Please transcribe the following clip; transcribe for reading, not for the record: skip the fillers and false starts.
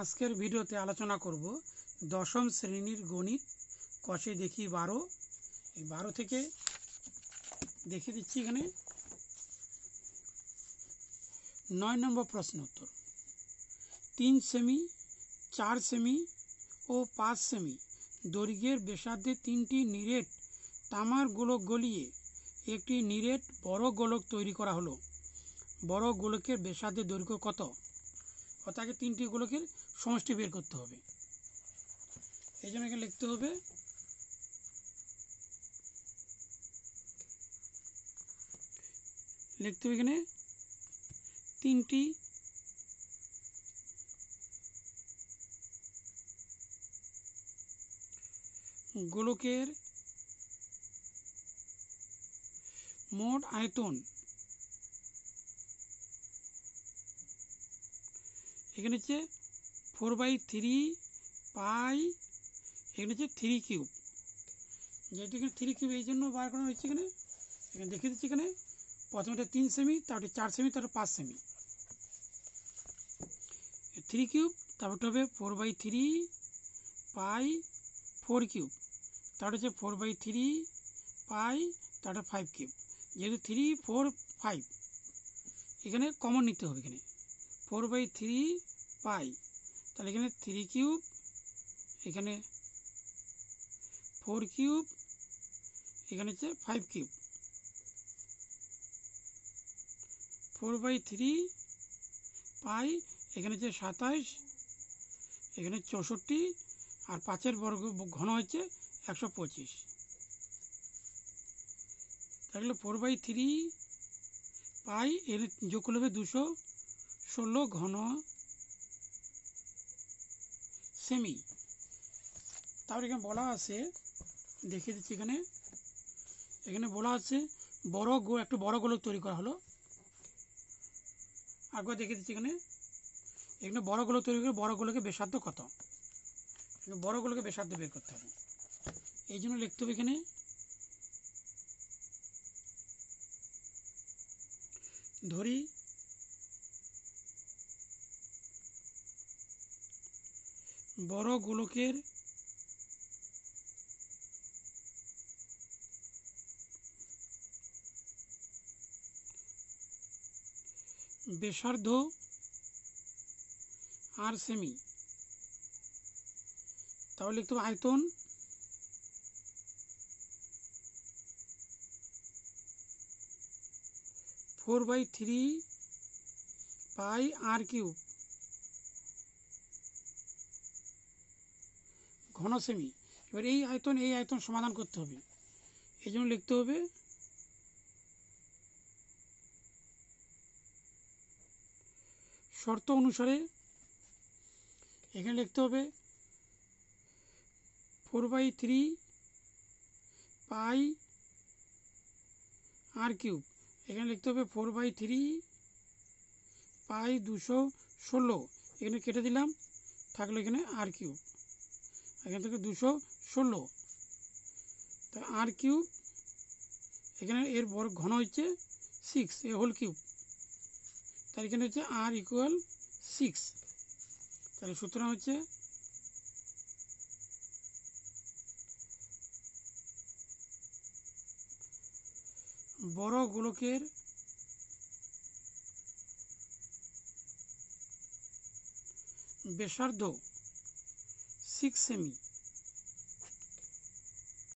আজকের ভিডিওতে আলোচনা করব দশম শ্রেণীর গণিত কষে দেখি 12। এই 12 থেকে দেখিয়ে দিচ্ছি। এখানে 9 নম্বর প্রশ্ন উত্তর। 3 সেমি, 4 সেমি ও 5 সেমি দৈর্ঘ্যের ব্যাসার্ধে 3টি নিরেট তামার গোলক গলিয়ে একটি নিরেট বড় গোলক তৈরি করা হলো। বড় গোলকের ব্যাসার্ধের দৈর্ঘ্য কত? অর্থাৎ 3টি গোলকের সমষ্টি বের করতে হবে। এই জন্য এখানে লিখতে হবে এখানে 3টি গোলকের মোট আয়তন এখানে হচ্ছে 4/3 পাই, এখানে হচ্ছে 3 কিউব। যেহেতু এখানে 3 কিউব এই জন্য বার করা হয়েছে। এখানে দেখিয়ে দিচ্ছি। এখানে প্রথমে 3 সেমি, তারপরে 4 সেমি, তারপরে 5 সেমি। 3 কিউব, তারপরটা হবে 4/3 পাই 4 কিউব, তারপরে হচ্ছে 4/3 পাই, তারপরে 5 কিউব। যেহেতু 3, 4, 5 এখানে কমন নিতে হবে। এখানে 4/3 পাই, তাহলে এখানে 3 কিউব, এখানে 4 কিউব, এখানে হচ্ছে 5 কিউব। 4/3 পাই এখানে হচ্ছে 27, এখানে 64, আর 5-এর বর্গ ঘন হচ্ছে 125। তাহলে 4/3 পাই এর যোগ করলে হবে 216 ঘন সেমি। তারপরে এখানে বলা আছে, দেখিয়ে দিচ্ছি। এখানে বলা আছে একটু বড় গোলক তৈরি করা হলো। একবার দেখিয়ে দিচ্ছি। এখানে বড় গোলক তৈরি করে বড় গোলকের ব্যাসার্ধ কত? বড় গোলকের ব্যাসার্ধ বের করতে হবে। এই জন্য লিখতে হবে এখানে ধরি বড় গোলকের ব্যাসার্ধ আর সেমি। তাহলে লিখতে হবে আয়তন four by three pi r cube ঘন সেমি। এবার এই আয়তন সমাধান করতে হবে। এই জন্য লিখতে হবে শর্ত অনুসারে এখানে লিখতে হবে 4/3 পাই আর কিউব, এখানে লিখতে হবে 4/3 পাই 216, এখানে কেটে দিলাম, থাকলো এখানে আর কিউব, এখান থেকে 216। তা আর কিউব এখানে এর বড় ঘন হচ্ছে 6, এ হোল কিউব, তার এখানে হচ্ছে আর ইকুয়াল 6। তাহলে সুতরাং হচ্ছে বড় গোলকের ব্যাসার্ধ 6 সেমি